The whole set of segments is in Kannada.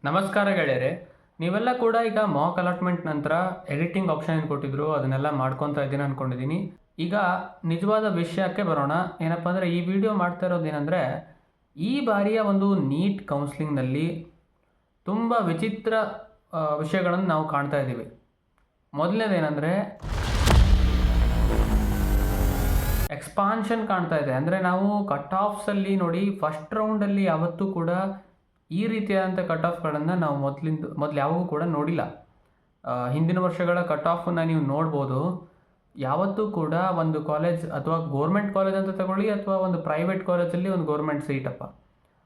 ನಮಸ್ಕಾರ ಗೆಳೆಯರೆ. ನೀವೆಲ್ಲ ಕೂಡ ಈಗ ಮಾಕ್ ಅಲಾಟ್ಮೆಂಟ್ ನಂತರ ಎಡಿಟಿಂಗ್ ಆಪ್ಷನ್ ಏನು ಕೊಟ್ಟಿದ್ರು ಅದನ್ನೆಲ್ಲ ಮಾಡ್ಕೊತಾ ಇದ್ದೀನಿ ಅಂದ್ಕೊಂಡಿದ್ದೀನಿ. ಈಗ ನಿಜವಾದ ವಿಷಯಕ್ಕೆ ಬರೋಣ. ಏನಪ್ಪ ಅಂದರೆ ಈ ವಿಡಿಯೋ ಮಾಡ್ತಾ ಇರೋದೇನೆಂದರೆ, ಈ ಬಾರಿಯ ಒಂದು ನೀಟ್ ಕೌನ್ಸ್ಲಿಂಗ್ನಲ್ಲಿ ತುಂಬ ವಿಚಿತ್ರ ವಿಷಯಗಳನ್ನು ನಾವು ಕಾಣ್ತಾ ಇದ್ದೀವಿ. ಮೊದಲನೇದೇನೆಂದರೆ ಎಕ್ಸ್ಪಾನ್ಷನ್ ಕಾಣ್ತಾ ಇದೆ. ಅಂದರೆ ನಾವು ಕಟ್ ಆಫ್ಸಲ್ಲಿ ನೋಡಿ, ಫಸ್ಟ್ ರೌಂಡಲ್ಲಿ ಯಾವತ್ತೂ ಕೂಡ ಈ ರೀತಿಯಾದಂಥ ಕಟ್ ಆಫ್ಗಳನ್ನು ನಾವು ಮೊದಲು ಯಾವಾಗೂ ಕೂಡ ನೋಡಿಲ್ಲ. ಹಿಂದಿನ ವರ್ಷಗಳ ಕಟ್ ಆಫನ್ನು ನೀವು ನೋಡ್ಬೋದು. ಯಾವತ್ತೂ ಕೂಡ ಒಂದು ಕಾಲೇಜ್ ಅಥವಾ ಗೋರ್ಮೆಂಟ್ ಕಾಲೇಜ್ ಅಂತ ತಗೊಳ್ಳಿ, ಅಥವಾ ಒಂದು ಪ್ರೈವೇಟ್ ಕಾಲೇಜಲ್ಲಿ ಒಂದು ಗೋರ್ಮೆಂಟ್ ಸೀಟಪ್ಪ,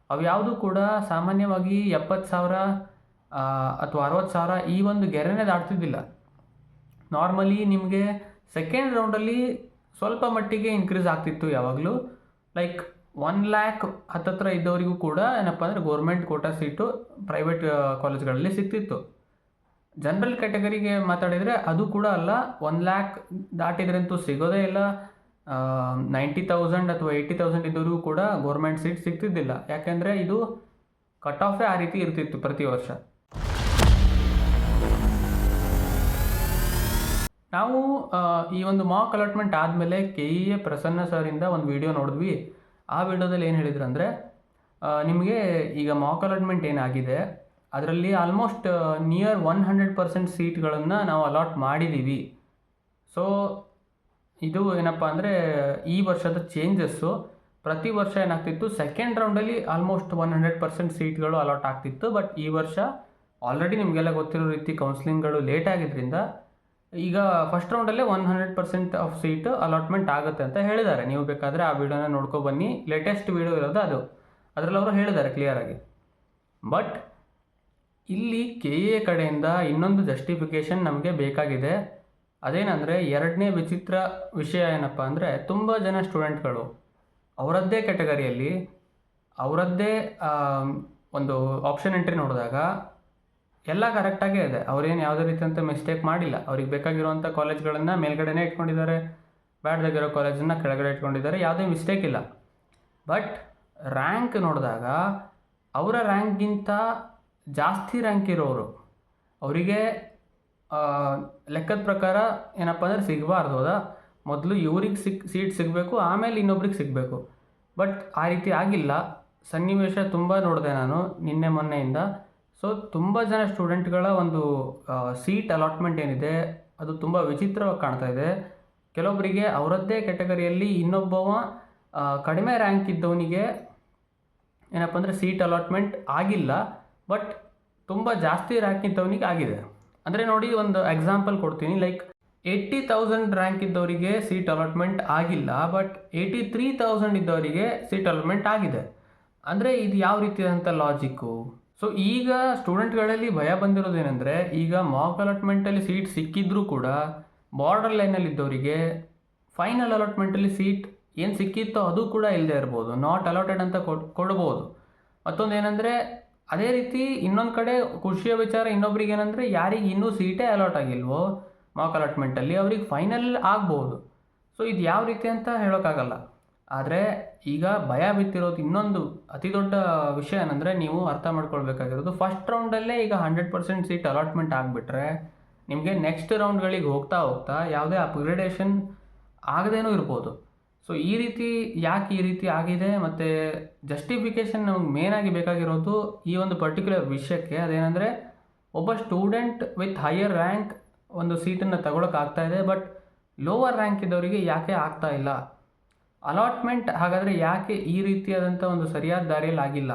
ಅವು ಯಾವುದೂ ಕೂಡ ಸಾಮಾನ್ಯವಾಗಿ 70,000 ಅಥವಾ 60,000 ಈ ಒಂದು ಗೆರೆನೇ ದಾಟ್ತಿದ್ದಿಲ್ಲ. ನಾರ್ಮಲಿ ನಿಮಗೆ ಸೆಕೆಂಡ್ ರೌಂಡಲ್ಲಿ ಸ್ವಲ್ಪ ಮಟ್ಟಿಗೆ ಇನ್ಕ್ರೀಸ್ ಆಗ್ತಿತ್ತು. ಯಾವಾಗಲೂ ಲೈಕ್ 1,00,000 ಹತ್ತತ್ರ ಇದ್ದವರಿಗೂ ಕೂಡ ಏನಪ್ಪ ಅಂದರೆ ಗೋರ್ಮೆಂಟ್ ಕೋಟಾ ಸೀಟು ಪ್ರೈವೇಟ್ ಕಾಲೇಜ್ಗಳಲ್ಲಿ ಸಿಗ್ತಿತ್ತು. ಜನರಲ್ ಕ್ಯಾಟಗರಿಗೆ ಮಾತಾಡಿದರೆ ಅದು ಕೂಡ ಅಲ್ಲ, 1,00,000 ದಾಟಿದ್ರಂತೂ ಸಿಗೋದೇ ಇಲ್ಲ. 90,000 ಅಥವಾ 80,000 ಇದ್ದವರಿಗೂ ಕೂಡ ಗೋರ್ಮೆಂಟ್ ಸೀಟ್ ಸಿಗ್ತಿದ್ದಿಲ್ಲ. ಯಾಕೆಂದರೆ ಇದು ಕಟ್ ಆಫೇ ಆ ರೀತಿ ಇರ್ತಿತ್ತು ಪ್ರತಿ ವರ್ಷ. ನಾವು ಈ ಒಂದು ಮಾಕ್ ಅಲಾಟ್ಮೆಂಟ್ ಆದಮೇಲೆ KEA ಪ್ರಸನ್ನ ಸರಿಂದ ಒಂದು ವಿಡಿಯೋ ನೋಡಿದ್ವಿ. ಆ ವಿಡಿಯೋದಲ್ಲಿ ಏನು ಹೇಳಿದ್ರು ಅಂದರೆ, ನಿಮಗೆ ಈಗ ಮಾಕ್ ಅಲಾಟ್ಮೆಂಟ್ ಏನಾಗಿದೆ ಅದರಲ್ಲಿ ಆಲ್ಮೋಸ್ಟ್ ನಿಯರ್ 100% ಸೀಟ್ಗಳನ್ನು ನಾವು ಅಲಾಟ್ ಮಾಡಿದ್ದೀವಿ. ಸೊ ಇದು ಏನಪ್ಪ ಅಂದರೆ ಈ ವರ್ಷದ ಚೇಂಜಸ್ಸು. ಪ್ರತಿ ವರ್ಷ ಏನಾಗ್ತಿತ್ತು, ಸೆಕೆಂಡ್ ರೌಂಡಲ್ಲಿ ಆಲ್ಮೋಸ್ಟ್ 100% ಸೀಟ್ಗಳು ಅಲಾಟ್ ಆಗ್ತಿತ್ತು. ಬಟ್ ಈ ವರ್ಷ ಆಲ್ರೆಡಿ ನಿಮಗೆಲ್ಲ ಗೊತ್ತಿರೋ ರೀತಿ ಕೌನ್ಸ್ಲಿಂಗ್ಗಳು ಲೇಟ್ ಆಗಿದ್ದರಿಂದ ಈಗ ಫಸ್ಟ್ ರೌಂಡಲ್ಲೇ 100% ಆಫ್ ಸೀಟ್ ಅಲಾಟ್ಮೆಂಟ್ ಆಗುತ್ತೆ ಅಂತ ಹೇಳಿದ್ದಾರೆ. ನೀವು ಬೇಕಾದರೆ ಆ ವಿಡಿಯೋನ ನೋಡ್ಕೊಬನ್ನಿ. ಲೇಟೆಸ್ಟ್ ವಿಡಿಯೋ ಇರೋದು ಅದು. ಅದರಲ್ಲಿ ಅವರು ಹೇಳಿದ್ದಾರೆ ಕ್ಲಿಯರಾಗಿ. ಬಟ್ ಇಲ್ಲಿ KEA ಕಡೆಯಿಂದ ಇನ್ನೊಂದು ಜಸ್ಟಿಫಿಕೇಷನ್ ನಮಗೆ ಬೇಕಾಗಿದೆ. ಅದೇನೆಂದರೆ, ಎರಡನೇ ವಿಚಿತ್ರ ವಿಷಯ ಏನಪ್ಪ ಅಂದರೆ, ತುಂಬ ಜನ ಸ್ಟೂಡೆಂಟ್ಗಳು ಅವರದ್ದೇ ಕ್ಯಾಟಗರಿಯಲ್ಲಿ ಅವರದ್ದೇ ಒಂದು ಆಪ್ಷನ್ ಎಂಟ್ರಿ ನೋಡಿದಾಗ ಎಲ್ಲ ಕರೆಕ್ಟಾಗೇ ಇದೆ. ಅವ್ರೇನು ಯಾವುದೇ ರೀತಿಯಂಥ ಮಿಸ್ಟೇಕ್ ಮಾಡಿಲ್ಲ. ಅವ್ರಿಗೆ ಬೇಕಾಗಿರುವಂಥ ಕಾಲೇಜ್ಗಳನ್ನು ಮೇಲ್ಗಡೆನೇ ಇಟ್ಕೊಂಡಿದ್ದಾರೆ, ಬ್ಯಾಡ್ದಾಗಿರೋ ಕಾಲೇಜನ್ನು ಕೆಳಗಡೆ ಇಟ್ಕೊಂಡಿದ್ದಾರೆ. ಯಾವುದೇ ಮಿಸ್ಟೇಕ್ ಇಲ್ಲ. ಬಟ್ ರ್ಯಾಂಕ್ ನೋಡಿದಾಗ ಅವರ ರ್ಯಾಂಕ್ಗಿಂತ ಜಾಸ್ತಿ ರ್ಯಾಂಕ್ ಇರೋರು ಅವರಿಗೆ ಲೆಕ್ಕದ ಪ್ರಕಾರ ಏನಪ್ಪ ಅಂದರೆ ಸಿಗಬಾರ್ದು. ಹೌದಾ, ಮೊದಲು ಇವ್ರಿಗೆ ಸೀಟ್ ಸಿಗಬೇಕು, ಆಮೇಲೆ ಇನ್ನೊಬ್ರಿಗೆ ಸಿಗಬೇಕು. ಬಟ್ ಆ ರೀತಿ ಆಗಿಲ್ಲ. ಸನ್ನಿವೇಶ ತುಂಬ ನೋಡಿದೆ ನಾನು ನಿನ್ನೆ ಮೊನ್ನೆಯಿಂದ. ಸೊ ತುಂಬ ಜನ ಸ್ಟೂಡೆಂಟ್ಗಳ ಒಂದು ಸೀಟ್ ಅಲಾಟ್ಮೆಂಟ್ ಏನಿದೆ ಅದು ತುಂಬ ವಿಚಿತ್ರವಾಗಿ ಕಾಣ್ತಾ ಇದೆ. ಕೆಲವೊಬ್ಬರಿಗೆ ಅವರದ್ದೇ ಕ್ಯಾಟಗರಿಯಲ್ಲಿ ಇನ್ನೊಬ್ಬವ ಕಡಿಮೆ ರ್ಯಾಂಕ್ ಇದ್ದವನಿಗೆ ಏನಪ್ಪ ಅಂದರೆ ಸೀಟ್ ಅಲಾಟ್ಮೆಂಟ್ ಆಗಿಲ್ಲ. ಬಟ್ ತುಂಬ ಜಾಸ್ತಿ ರ್ಯಾಂಕ್ ಇದ್ದವನಿಗೆ ಆಗಿದೆ. ಅಂದರೆ ನೋಡಿ, ಒಂದು ಎಕ್ಸಾಂಪಲ್ ಕೊಡ್ತೀನಿ. ಲೈಕ್ 80,000 ರ್ಯಾಂಕ್ ಇದ್ದವರಿಗೆ ಸೀಟ್ ಅಲಾಟ್ಮೆಂಟ್ ಆಗಿಲ್ಲ, ಬಟ್ 83,000 ಇದ್ದವರಿಗೆ ಸೀಟ್ ಅಲಾಟ್ಮೆಂಟ್ ಆಗಿದೆ. ಅಂದರೆ ಇದು ಯಾವ ರೀತಿಯಾದಂಥ ಲಾಜಿಕ್ಕು? ಸೊ ಈಗ ಸ್ಟೂಡೆಂಟ್ಗಳಲ್ಲಿ ಭಯ ಬಂದಿರೋದೇನೆಂದರೆ, ಈಗ ಮಾಕ್ ಅಲಾಟ್ಮೆಂಟಲ್ಲಿ ಸೀಟ್ ಸಿಕ್ಕಿದ್ರೂ ಕೂಡ ಬಾರ್ಡರ್ ಲೈನಲ್ಲಿ ಇದ್ದವರಿಗೆ ಫೈನಲ್ ಅಲಾಟ್ಮೆಂಟಲ್ಲಿ ಸೀಟ್ ಏನು ಸಿಕ್ಕಿತ್ತೋ ಅದು ಕೂಡ ಇಲ್ಲದೆ ಇರ್ಬೋದು, ನಾಟ್ ಅಲಾಟೆಡ್ ಅಂತ ಕೊಡ್ಬೋದು. ಮತ್ತೊಂದು ಏನಂದರೆ, ಅದೇ ರೀತಿ ಇನ್ನೊಂದು ಕಡೆ ಖುಷಿಯ ವಿಚಾರ ಇನ್ನೊಬ್ರಿಗೆ ಏನಂದರೆ, ಯಾರಿಗೆ ಇನ್ನೂ ಸೀಟೇ ಅಲಾಟ್ ಆಗಿಲ್ವೋ ಮಾಕ್ ಅಲಾಟ್ಮೆಂಟಲ್ಲಿ ಅವ್ರಿಗೆ ಫೈನಲ್ ಆಗ್ಬೋದು. ಸೊ ಇದು ಯಾವ ರೀತಿ ಅಂತ ಹೇಳೋಕ್ಕಾಗಲ್ಲ. ಆದರೆ ಈಗ ಭಯ ಬಿತ್ತಿರೋದು ಇನ್ನೊಂದು ಅತಿ ದೊಡ್ಡ ವಿಷಯ ಏನಂದರೆ, ನೀವು ಅರ್ಥ ಮಾಡ್ಕೊಳ್ಬೇಕಾಗಿರೋದು, ಫಸ್ಟ್ ರೌಂಡಲ್ಲೇ ಈಗ 100% ಸೀಟ್ ಅಲಾಟ್ಮೆಂಟ್ ಆಗಿಬಿಟ್ರೆ ನಿಮಗೆ ನೆಕ್ಸ್ಟ್ ರೌಂಡ್ಗಳಿಗೆ ಹೋಗ್ತಾ ಹೋಗ್ತಾ ಯಾವುದೇ ಅಪ್ಗ್ರೇಡೇಷನ್ ಆಗದೇನೂ ಇರ್ಬೋದು. ಸೊ ಈ ರೀತಿ ಯಾಕೆ ಈ ರೀತಿ ಆಗಿದೆ, ಮತ್ತು ಜಸ್ಟಿಫಿಕೇಷನ್ ನಮಗೆ ಮೇನಾಗಿ ಬೇಕಾಗಿರೋದು ಈ ಒಂದು ಪರ್ಟಿಕ್ಯುಲರ್ ವಿಷಯಕ್ಕೆ. ಅದೇನೆಂದರೆ, ಒಬ್ಬ ಸ್ಟೂಡೆಂಟ್ ವಿತ್ ಹೈಯರ್ ರ್ಯಾಂಕ್ ಒಂದು ಸೀಟನ್ನು ತಗೊಳಕ್ಕಾಗ್ತಾ ಇದೆ, ಬಟ್ ಲೋವರ್ ರ್ಯಾಂಕ್ ಇದ್ದವರಿಗೆ ಯಾಕೆ ಆಗ್ತಾ ಇಲ್ಲ ಅಲಾಟ್ಮೆಂಟ್? ಹಾಗಾದರೆ ಯಾಕೆ ಈ ರೀತಿಯಾದಂಥ ಒಂದು ಸರಿಯಾದ ದಾರಿಯಲ್ಲಿ ಆಗಿಲ್ಲ?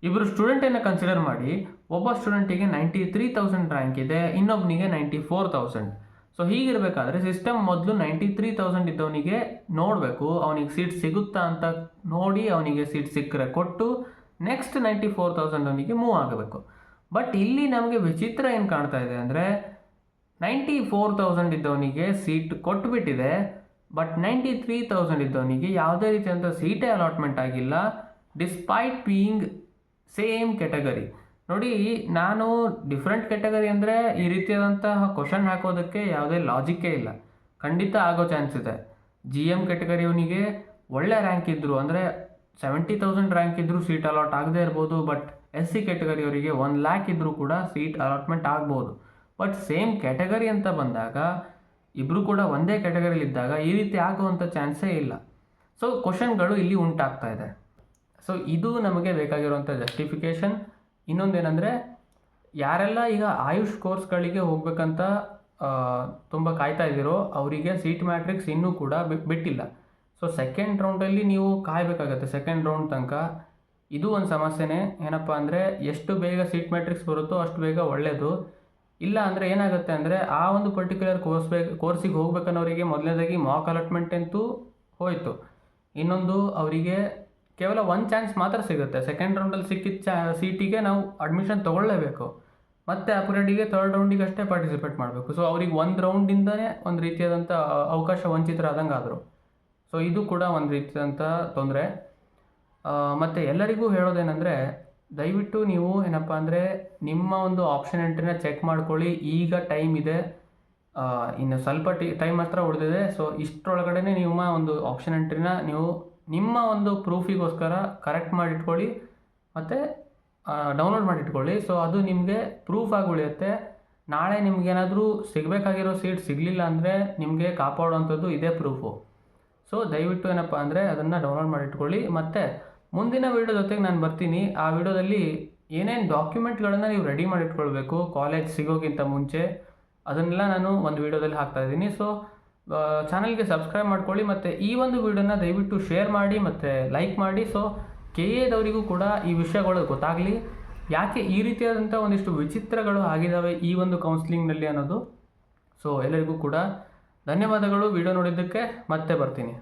ಇಬ್ಬರು ಸ್ಟೂಡೆಂಟನ್ನು ಕನ್ಸಿಡರ್ ಮಾಡಿ. ಒಬ್ಬ ಸ್ಟೂಡೆಂಟಿಗೆ 93,000 ರ್ಯಾಂಕ್ ಇದೆ, ಇನ್ನೊಬ್ಬನಿಗೆ 94,000. ಸೊ ಹೀಗಿರಬೇಕಾದ್ರೆ ಸಿಸ್ಟಮ್ ಮೊದಲು 93,000 ಇದ್ದವನಿಗೆ ನೋಡಬೇಕು, ಅವನಿಗೆ ಸೀಟ್ ಸಿಗುತ್ತಾ ಅಂತ ನೋಡಿ, ಅವನಿಗೆ ಸೀಟ್ ಸಿಕ್ಕರೆ ಕೊಟ್ಟು ನೆಕ್ಸ್ಟ್ 94,000 ಅವನಿಗೆ ಮೂವ್ ಆಗಬೇಕು. ಬಟ್ ಇಲ್ಲಿ ನಮಗೆ ವಿಚಿತ್ರ ಏನು ಕಾಣ್ತಾ ಇದೆ ಅಂದರೆ, 94,000 ಇದ್ದವನಿಗೆ ಸೀಟ್ ಕೊಟ್ಟುಬಿಟ್ಟಿದೆ, ಬಟ್ 93,000 ಇದ್ದವನಿಗೆ ಯಾವುದೇ ರೀತಿಯಂಥ ಸೀಟೇ ಅಲಾಟ್ಮೆಂಟ್ ಆಗಿಲ್ಲ, ಡಿಸ್ಪೈಟ್ ಬೀಯಿಂಗ್ ಸೇಮ್ ಕ್ಯಾಟಗರಿ. ನೋಡಿ, ನಾನು ಡಿಫ್ರೆಂಟ್ ಕ್ಯಾಟಗರಿ ಅಂದರೆ ಈ ರೀತಿಯಾದಂತಹ ಕ್ವಶನ್ ಹಾಕೋದಕ್ಕೆ ಯಾವುದೇ ಲಾಜಿಕ್ಕೇ ಇಲ್ಲ. ಖಂಡಿತ ಆಗೋ ಚಾನ್ಸ್ ಇದೆ. GM ಕ್ಯಾಟಗರಿಯವನಿಗೆ ಒಳ್ಳೆ ರ್ಯಾಂಕ್ ಇದ್ದರು, ಅಂದರೆ 70,000 ರ್ಯಾಂಕ್ ಇದ್ದರೂ ಸೀಟ್ ಅಲಾಟ್ ಆಗದೇ ಇರ್ಬೋದು. ಬಟ್ SC ಕ್ಯಾಟಗರಿಯವರಿಗೆ 1 ಲ್ಯಾಕ್ ಇದ್ದರೂ ಕೂಡ ಸೀಟ್ ಅಲಾಟ್ಮೆಂಟ್ ಆಗ್ಬೋದು. ಬಟ್ ಸೇಮ್ ಕ್ಯಾಟಗರಿ ಅಂತ ಬಂದಾಗ ಇಬ್ಬರು ಕೂಡ ಒಂದೇ ಕ್ಯಾಟಗರಿಲಿದ್ದಾಗ ಈ ರೀತಿ ಆಗುವಂಥ ಚಾನ್ಸೇ ಇಲ್ಲ. ಸೊ ಕ್ವಶನ್ಗಳು ಇಲ್ಲಿ ಉಂಟಾಗ್ತಾ ಇದೆ. ಸೊ ಇದು ನಮಗೆ ಬೇಕಾಗಿರುವಂಥ ಜಸ್ಟಿಫಿಕೇಷನ್. ಇನ್ನೊಂದೇನೆಂದರೆ, ಯಾರೆಲ್ಲ ಈಗ ಆಯುಷ್ ಕೋರ್ಸ್ಗಳಿಗೆ ಹೋಗ್ಬೇಕಂತ ತುಂಬ ಕಾಯ್ತಾ ಇದ್ದೀರೋ ಅವರಿಗೆ ಸೀಟ್ ಮ್ಯಾಟ್ರಿಕ್ಸ್ ಇನ್ನೂ ಕೂಡ ಬಿಟ್ಟಿಲ್ಲ. ಸೊ ಸೆಕೆಂಡ್ ರೌಂಡಲ್ಲಿ ನೀವು ಕಾಯಬೇಕಾಗತ್ತೆ. ಸೆಕೆಂಡ್ ರೌಂಡ್ ತನಕ ಇದು ಒಂದು ಸಮಸ್ಯೆನೇ. ಏನಪ್ಪ ಅಂದರೆ, ಎಷ್ಟು ಬೇಗ ಸೀಟ್ ಮ್ಯಾಟ್ರಿಕ್ಸ್ ಬರುತ್ತೋ ಅಷ್ಟು ಬೇಗ ಒಳ್ಳೆಯದು. ಇಲ್ಲ ಅಂದರೆ ಏನಾಗುತ್ತೆ ಅಂದರೆ, ಆ ಒಂದು ಪರ್ಟಿಕ್ಯುಲರ್ ಕೋರ್ಸಿಗೆ ಹೋಗ್ಬೇಕನ್ನೋರಿಗೆ ಮೊದಲನೇದಾಗಿ ಮಾಕ್ ಅಲಾಟ್ಮೆಂಟ್ ಅಂತೂ ಹೋಯಿತು. ಇನ್ನೊಂದು, ಅವರಿಗೆ ಕೇವಲ 1 ಚಾನ್ಸ್ ಮಾತ್ರ ಸಿಗುತ್ತೆ. ಸೆಕೆಂಡ್ ರೌಂಡಲ್ಲಿ ಸಿಕ್ಕಿದ ಸೀಟಿಗೆ ನಾವು ಅಡ್ಮಿಷನ್ ತೊಗೊಳ್ಳೇಬೇಕು. ಮತ್ತು ಅಪ್ಗ್ರೇಡಿಗೆ 3rd ರೌಂಡಿಗೆ ಅಷ್ಟೇ ಪಾರ್ಟಿಸಿಪೇಟ್ ಮಾಡಬೇಕು. ಸೊ ಅವ್ರಿಗೆ 1 ರೌಂಡಿಂದನೇ ಒಂದು ರೀತಿಯಾದಂಥ ಅವಕಾಶ ವಂಚಿತರಾದಂಗೆ ಆದರು. ಸೊ ಇದು ಕೂಡ ಒಂದು ರೀತಿಯಾದಂಥ ತೊಂದರೆ. ಮತ್ತು ಎಲ್ಲರಿಗೂ ಹೇಳೋದೇನೆಂದರೆ, ದಯವಿಟ್ಟು ನೀವು ಏನಪ್ಪ ಅಂದರೆ, ನಿಮ್ಮ ಒಂದು ಆಪ್ಷನ್ ಎಂಟ್ರಿನ ಚೆಕ್ ಮಾಡ್ಕೊಳ್ಳಿ. ಈಗ ಟೈಮ್ ಇದೆ, ಇನ್ನು ಸ್ವಲ್ಪ ಟೈಮ್ ಮಾತ್ರ ಉಳಿದಿದೆ. ಸೊ ಇಷ್ಟರೊಳಗಡೆ ನಿಮ್ಮ ಒಂದು ಆಪ್ಷನ್ ಎಂಟ್ರಿನ ನೀವು ನಿಮ್ಮ ಒಂದು ಪ್ರೂಫಿಗೋಸ್ಕರ ಕರೆಕ್ಟ್ ಮಾಡಿಟ್ಕೊಳ್ಳಿ ಮತ್ತು ಡೌನ್ಲೋಡ್ ಮಾಡಿಟ್ಕೊಳ್ಳಿ. ಸೊ ಅದು ನಿಮಗೆ ಪ್ರೂಫ್ ಆಗಿ ಉಳಿಯುತ್ತೆ. ನಾಳೆ ನಿಮಗೇನಾದರೂ ಸಿಗಬೇಕಾಗಿರೋ ಸೀಟ್ ಸಿಗಲಿಲ್ಲ ಅಂದರೆ ನಿಮಗೆ ಕಾಪಾಡುವಂಥದ್ದು ಇದೇ ಪ್ರೂಫು. ಸೊ ದಯವಿಟ್ಟು ಏನಪ್ಪ ಅಂದರೆ ಅದನ್ನು ಡೌನ್ಲೋಡ್ ಮಾಡಿಟ್ಕೊಳ್ಳಿ. ಮತ್ತು ಮುಂದಿನ ವೀಡಿಯೋ ಜೊತೆಗೆ ನಾನು ಬರ್ತೀನಿ. ಆ ವಿಡಿಯೋದಲ್ಲಿ ಏನೇನು ಡಾಕ್ಯುಮೆಂಟ್ಗಳನ್ನು ನೀವು ರೆಡಿ ಮಾಡಿಟ್ಕೊಳ್ಬೇಕು ಕಾಲೇಜ್ ಸಿಗೋಕ್ಕಿಂತ ಮುಂಚೆ, ಅದನ್ನೆಲ್ಲ ನಾನು ಒಂದು ವೀಡಿಯೋದಲ್ಲಿ ಹಾಕ್ತಾಯಿದ್ದೀನಿ. ಸೊ ಚಾನಲ್ಗೆ ಸಬ್ಸ್ಕ್ರೈಬ್ ಮಾಡ್ಕೊಳ್ಳಿ ಮತ್ತು ಈ ಒಂದು ವೀಡಿಯೋನ ದಯವಿಟ್ಟು ಶೇರ್ ಮಾಡಿ ಮತ್ತು ಲೈಕ್ ಮಾಡಿ. ಸೊ KAದವರಿಗೂ ಕೂಡ ಈ ವಿಷಯಗಳು ಗೊತ್ತಾಗಲಿ, ಯಾಕೆ ಈ ರೀತಿಯಾದಂಥ ಒಂದಿಷ್ಟು ವಿಚಿತ್ರಗಳು ಆಗಿದ್ದಾವೆ ಈ ಒಂದು ಕೌನ್ಸಿಲಿಂಗ್ನಲ್ಲಿ ಅನ್ನೋದು. ಸೊ ಎಲ್ಲರಿಗೂ ಕೂಡ ಧನ್ಯವಾದಗಳು ವಿಡಿಯೋ ನೋಡಿದ್ದಕ್ಕೆ. ಮತ್ತೆ ಬರ್ತೀನಿ.